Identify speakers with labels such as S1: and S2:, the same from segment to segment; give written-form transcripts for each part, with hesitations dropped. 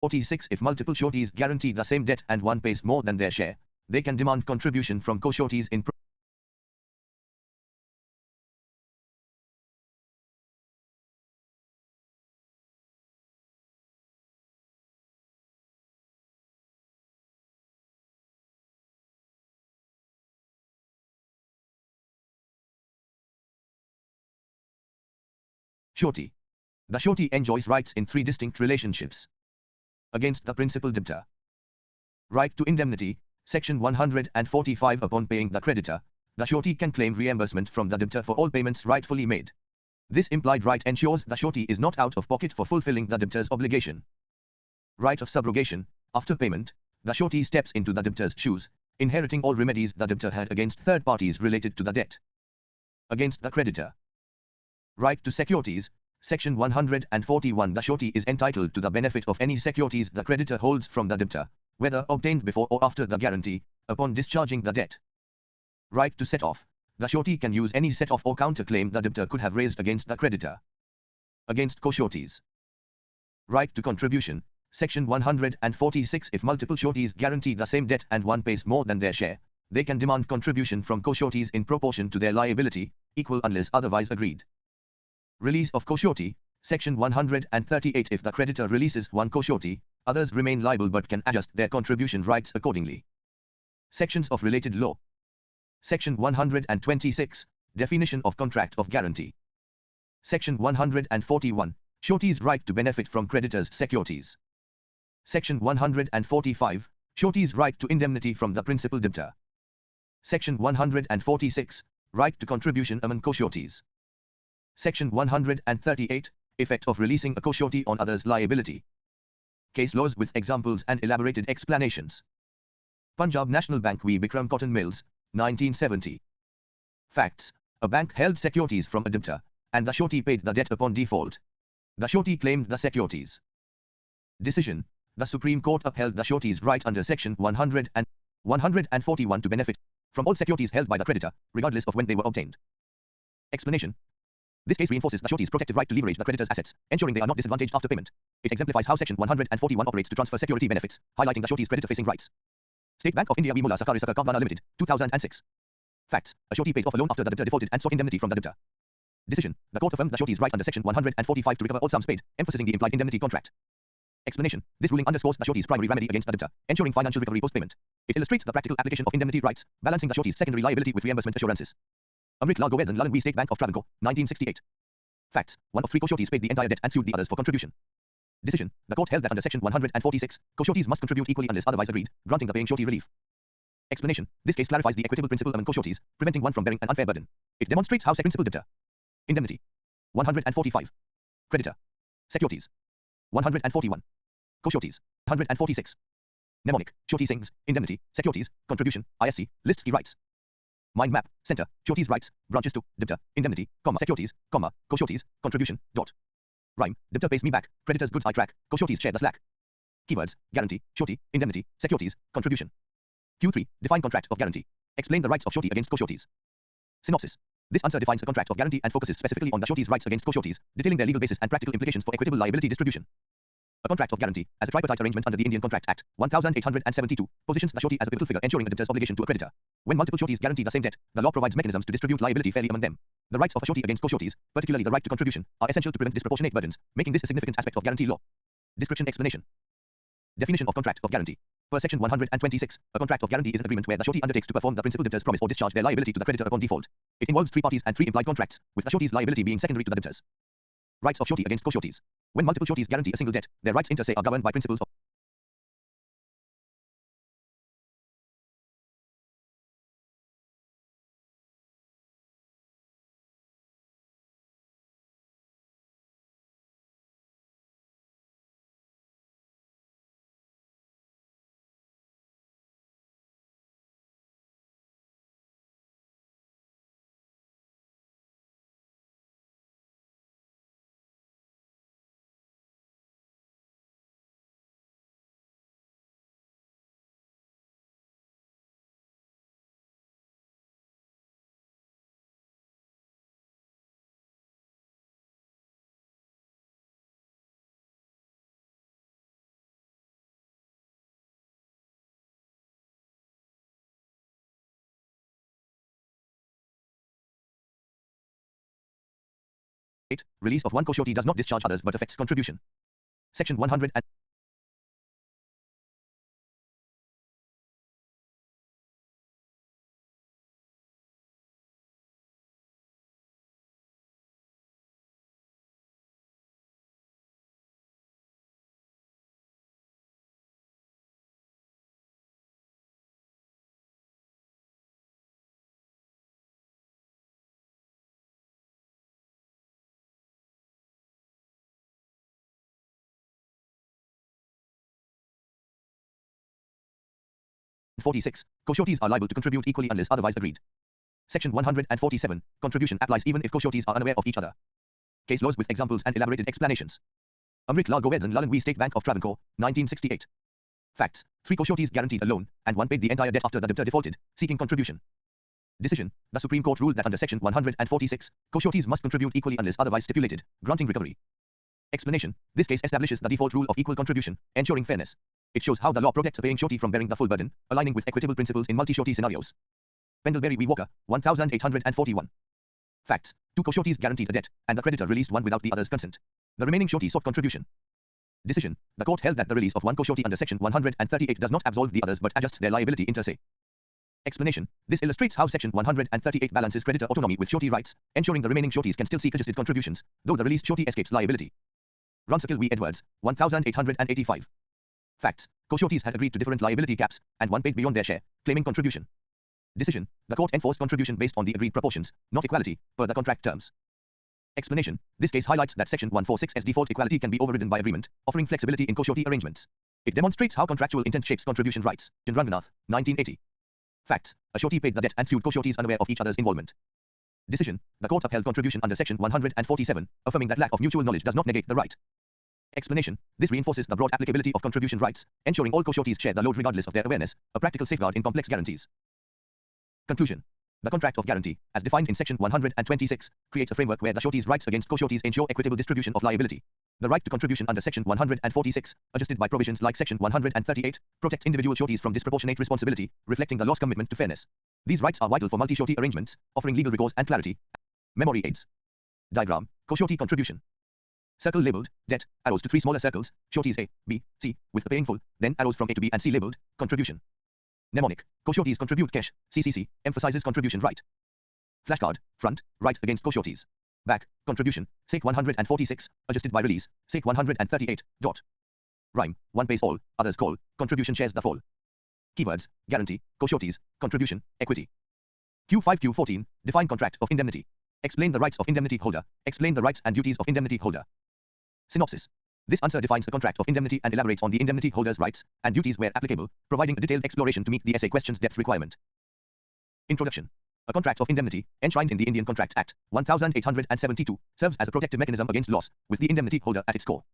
S1: 46. If multiple sureties guarantee the same debt and one pays more than their share, they can demand contribution from co-sureties in surety. The surety enjoys rights in three distinct relationships. Against the principal debtor. Right to indemnity. Section 145. Upon paying the creditor, the surety can claim reimbursement from the debtor for all payments rightfully made. This implied right ensures the surety is not out of pocket for fulfilling the debtor's obligation. Right of subrogation. After payment, the surety steps into the debtor's shoes, inheriting all remedies the debtor had against third parties related to the debt. Against the creditor. Right to securities. Section 141. The surety is entitled to the benefit of any securities the creditor holds from the debtor, whether obtained before or after the guarantee, upon discharging the debt. Right to set off. The surety can use any set-off or counterclaim the debtor could have raised against the creditor. Against co-sureties. Right to contribution. Section 146. If multiple sureties guarantee the same debt and one pays more than their share, they can demand contribution from co-sureties in proportion to their liability, equal unless otherwise agreed. Release of co-surety. Section 138. If the creditor releases one co-surety, others remain liable but can adjust their contribution rights accordingly. Sections of related law. Section 126. Definition of contract of guarantee. Section 141. Surety's right to benefit from creditors' securities. Section 145. Surety's right to indemnity from the principal debtor. Section 146. Right to contribution among co-sureties. Section 138. Effect of releasing a co-surety on others' liability. Case laws with examples and elaborated explanations. Punjab National Bank v. Bikram Cotton Mills, 1970. Facts. A bank held securities from a debtor, and the surety paid the debt upon default. The surety claimed the securities. Decision. The Supreme Court upheld the surety's right under Section 100 and 141 to benefit from all securities held by the creditor, regardless of when they were obtained. Explanation. This case reinforces the surety's protective right to leverage the creditor's assets, ensuring they are not disadvantaged after payment. It exemplifies how Section 141 operates to transfer security benefits, highlighting the surety's creditor-facing rights. State Bank of India v. Mullah Sakari Sakar Kavana Limited, 2006. Facts. A surety paid off a loan after the debtor defaulted and sought indemnity from the debtor. Decision. The court affirmed the surety's right under Section 145 to recover all sums paid, emphasizing the implied indemnity contract. Explanation. This ruling underscores the surety's primary remedy against the debtor, ensuring financial recovery post-payment. It illustrates the practical application of indemnity rights, balancing the surety's secondary liability with reimbursement assurances. Amrit Lal Goverdan Lalan v. State Bank of Travancore, 1968. Facts. One of three co-sureties paid the entire debt and sued the others for contribution. Decision. The court held that under Section 146, co-sureties must contribute equally unless otherwise agreed, granting the paying surety relief. Explanation. This case clarifies the equitable principle among co-sureties, preventing one from bearing an unfair burden. It demonstrates how principal debtor. Indemnity. 145. Creditor. Securities. 141. Co-sureties. 146. Mnemonic. Surety sings, indemnity, securities, contribution, ISC, lists key rights. Mind map, center, sureties rights, branches to, debtor, indemnity, comma, securities, comma, co-sureties, contribution, dot. Rhyme, debtor pays me back, creditor's goods I track, co-sureties share the slack. Keywords, guarantee, surety, indemnity, securities, contribution. Q3, define contract of guarantee. Explain the rights of surety against co-sureties. Synopsis. This answer defines a contract of guarantee and focuses specifically on the surety's rights against co-sureties, detailing their legal basis and practical implications for equitable liability distribution. A contract of guarantee, as a tripartite arrangement under the Indian Contracts Act, 1872, positions the surety as a pivotal figure ensuring the debtor's obligation to a creditor. When multiple sureties guarantee the same debt, the law provides mechanisms to distribute liability fairly among them. The rights of a surety against co-sureties, particularly the right to contribution, are essential to prevent disproportionate burdens, making this a significant aspect of guarantee law. Description explanation. Definition of contract of guarantee. Per Section 126, a contract of guarantee is an agreement where the surety undertakes to perform the principal debtor's promise or discharge their liability to the creditor upon default. It involves three parties and three implied contracts, with the surety's liability being secondary to the debtor's. Rights of surety against co-sureties. When multiple sureties guarantee a single debt, their rights inter se are governed by principles of 8. Release of one co-surety does not discharge others but affects contribution. Section 100 and 46. Co-sureties are liable to contribute equally unless otherwise agreed. Section 147. Contribution applies even if co-sureties are unaware of each other. Case laws with examples and elaborated explanations. Amrit Lal Goverdan Lalanwi State Bank of Travancore, 1968. Facts. 3 co-sureties guaranteed a loan, and 1 paid the entire debt after the debtor defaulted, seeking contribution. Decision. The Supreme Court ruled that under Section 146, co-sureties must contribute equally unless otherwise stipulated, granting recovery. Explanation. This case establishes the default rule of equal contribution, ensuring fairness. It shows how the law protects a paying surety from bearing the full burden, aligning with equitable principles in multi-surety scenarios. Pendlebury v. Walker, 1841. Facts. 2 co-sureties guaranteed a debt, and the creditor released one without the other's consent. The remaining surety sought contribution. Decision. The court held that the release of one co-surety under Section 138 does not absolve the others but adjusts their liability inter se. Explanation. This illustrates how Section 138 balances creditor autonomy with surety rights, ensuring the remaining sureties can still seek adjusted contributions, though the released surety escapes liability. Ronsakill v. Edwards, 1885. Facts. Co-sureties had agreed to different liability caps, and one paid beyond their share, claiming contribution. Decision. The court enforced contribution based on the agreed proportions, not equality, per the contract terms. Explanation. This case highlights that Section 146's default equality can be overridden by agreement, offering flexibility in co-surety arrangements. It demonstrates how contractual intent shapes contribution rights. Ranganath, 1980. Facts. A surety paid the debt and sued co-sureties unaware of each other's involvement. Decision. The court upheld contribution under Section 147, affirming that lack of mutual knowledge does not negate the right. Explanation. This reinforces the broad applicability of contribution rights, ensuring all co-sureties share the load regardless of their awareness, a practical safeguard in complex guarantees. Conclusion. The Contract of Guarantee, as defined in Section 126, creates a framework where the surety's rights against co-sureties ensure equitable distribution of liability. The right to contribution under Section 146, adjusted by provisions like Section 138, protects individual sureties from disproportionate responsibility, reflecting the law's commitment to fairness. These rights are vital for multi-surety arrangements, offering legal recourse and clarity. Memory aids. Diagram. Co-surety contribution. Circle labeled, debt, arrows to 3 smaller circles, sureties A, B, C, with the paying full, then arrows from A to B and C labeled, contribution. Mnemonic. Co-sureties contribute cash, CCC, emphasizes contribution right. Flashcard. Front, right against co-sureties. Back, contribution, Sec 146, adjusted by release, Sec 138, dot. Rhyme, one pays all, others call, contribution shares the fall. Keywords, guarantee, co-sureties, contribution, equity. Q5Q14, define contract of indemnity. Explain the rights of indemnity holder, explain the rights and duties of indemnity holder. Synopsis. This answer defines the contract of indemnity and elaborates on the indemnity holder's rights and duties where applicable, providing a detailed exploration to meet the essay question's depth requirement. Introduction. A contract of indemnity, enshrined in the Indian Contract Act, 1872, serves as a protective mechanism against loss, with the indemnity holder at its core.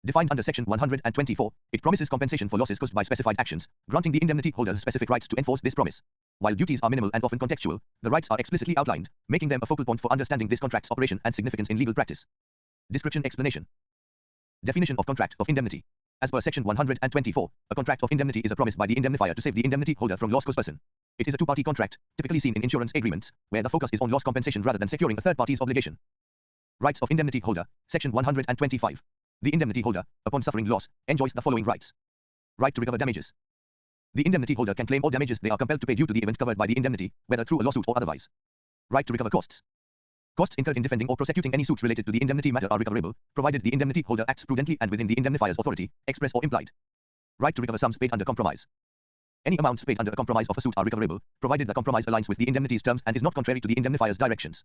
S1: Defined under Section 124, it promises compensation for losses caused by specified actions, granting the indemnity holder specific rights to enforce this promise. While duties are minimal and often contextual, the rights are explicitly outlined, making them a focal point for understanding this contract's operation and significance in legal practice. Description explanation. Definition of contract of indemnity. As per Section 124, a contract of indemnity is a promise by the indemnifier to save the indemnity holder from loss caused person. It is a two-party contract, typically seen in insurance agreements, where the focus is on loss compensation rather than securing a third party's obligation. Rights of indemnity holder. Section 125. The indemnity holder, upon suffering loss, enjoys the following rights. Right to recover damages. The indemnity holder can claim all damages they are compelled to pay due to the event covered by the indemnity, whether through a lawsuit or otherwise. Right to recover costs. Costs incurred in defending or prosecuting any suit related to the indemnity matter are recoverable, provided the indemnity holder acts prudently and within the indemnifier's authority, express or implied. Right to recover sums paid under compromise. Any amounts paid under a compromise of a suit are recoverable, provided the compromise aligns with the indemnity's terms and is not contrary to the indemnifier's directions.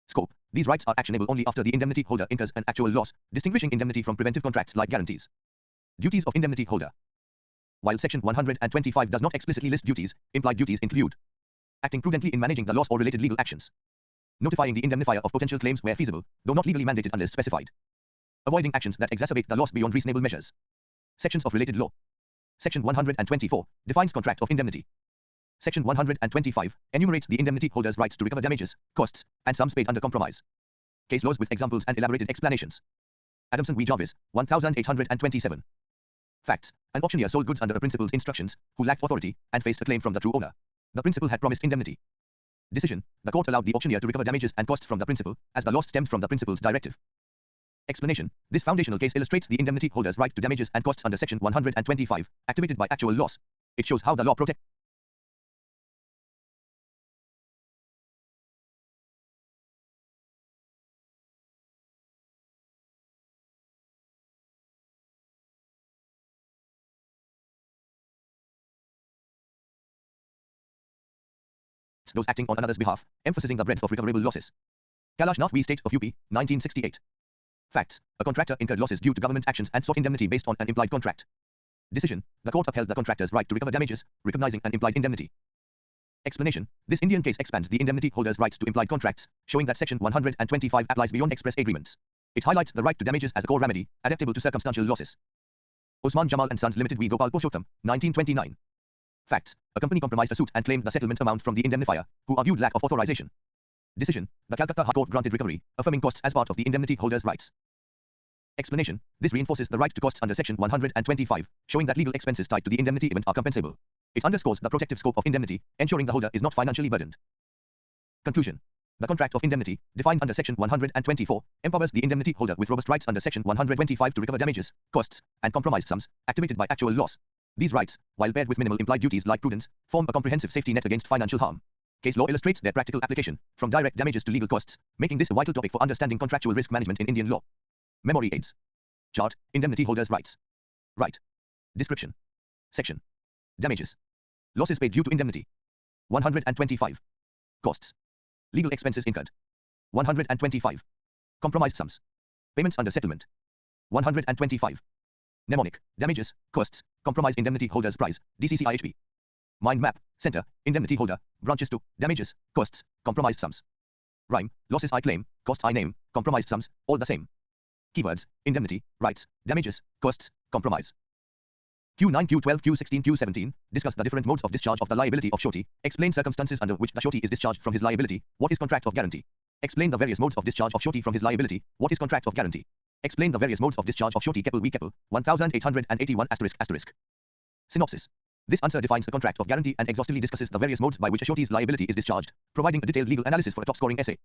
S1: Scope. These rights are actionable only after the indemnity holder incurs an actual loss, distinguishing indemnity from preventive contracts like guarantees. Duties of indemnity holder. While Section 125 does not explicitly list duties, implied duties include acting prudently in managing the loss or related legal actions, notifying the indemnifier of potential claims where feasible, though not legally mandated unless specified, avoiding actions that exacerbate the loss beyond reasonable measures. Sections of related law. Section 124 defines contract of indemnity. Section 125 enumerates the indemnity holder's rights to recover damages, costs, and sums paid under compromise. Case laws with examples and elaborated explanations. Adamson v. Jarvis, 1827. Facts. An auctioneer sold goods under a principal's instructions, who lacked authority, and faced a claim from the true owner. The principal had promised indemnity. Decision. The court allowed the auctioneer to recover damages and costs from the principal, as the loss stemmed from the principal's directive. Explanation. This foundational case illustrates the indemnity holder's right to damages and costs under Section 125, activated by actual loss. It shows how the law protects those acting on another's behalf, emphasizing the breadth of recoverable losses. Kalashnath v. State of UP, 1968. Facts. A contractor incurred losses due to government actions and sought indemnity based on an implied contract. Decision. The court upheld the contractor's right to recover damages, recognizing an implied indemnity. Explanation. This Indian case expands the indemnity holder's rights to implied contracts, showing that Section 125 applies beyond express agreements. It highlights the right to damages as a core remedy, adaptable to circumstantial losses. Osman Jamal and Sons Limited v. Gopal Purushottam, 1929. Facts. A company compromised a suit and claimed the settlement amount from the indemnifier, who argued lack of authorization. Decision. The Calcutta High Court granted recovery, affirming costs as part of the indemnity holder's rights. Explanation. This reinforces the right to costs under Section 125, showing that legal expenses tied to the indemnity event are compensable. It underscores the protective scope of indemnity, ensuring the holder is not financially burdened. Conclusion. The contract of indemnity, defined under Section 124, empowers the indemnity holder with robust rights under Section 125 to recover damages, costs, and compromised sums, activated by actual loss. These rights, while paired with minimal implied duties like prudence, form a comprehensive safety net against financial harm. Case law illustrates their practical application, from direct damages to legal costs, making this a vital topic for understanding contractual risk management in Indian law. Memory aids. Chart. Indemnity holders' rights. Right. Description. Section. Damages. Losses paid due to indemnity. 125. Costs. Legal expenses incurred. 125. Compromised sums. Payments under settlement. 125. Mnemonic. Damages, costs, compromised indemnity holders price, DCCIHP. Mind map. Center. Indemnity holder. Branches to. Damages, costs, compromised sums. Rhyme. Losses I claim, costs I name, compromised sums, all the same. Keywords. Indemnity, rights, damages, costs, compromise. Q9, Q12, Q16, Q17 discuss the different modes of discharge of the liability of surety, explain circumstances under which the surety is discharged from his liability, what is contract of guarantee. Explain the various modes of discharge of surety from his liability, what is contract of guarantee. Explain the various modes of discharge of surety Keppel v. Keppel, 1881 ***. Synopsis. This answer defines a contract of guarantee and exhaustively discusses the various modes by which a surety's liability is discharged, providing a detailed legal analysis for a top-scoring essay.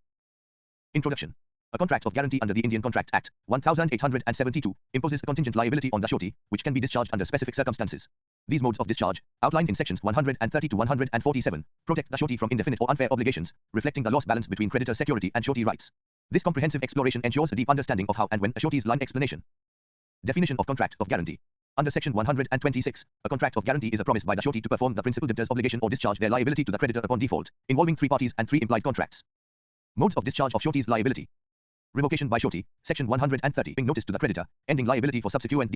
S1: Introduction. A contract of guarantee under the Indian Contract Act, 1872, imposes a contingent liability on the surety, which can be discharged under specific circumstances. These modes of discharge, outlined in sections 130 to 147, protect the surety from indefinite or unfair obligations, reflecting the loss balance between creditor security and surety rights. This comprehensive exploration ensures a deep understanding of how and when a surety's line explanation. Definition of contract of guarantee. Under Section 126, a contract of guarantee is a promise by the surety to perform the principal debtor's obligation or discharge their liability to the creditor upon default, involving three parties and three implied contracts. Modes of discharge of surety's liability. Revocation by surety, Section 130, giving notice to the creditor, ending liability for subsequent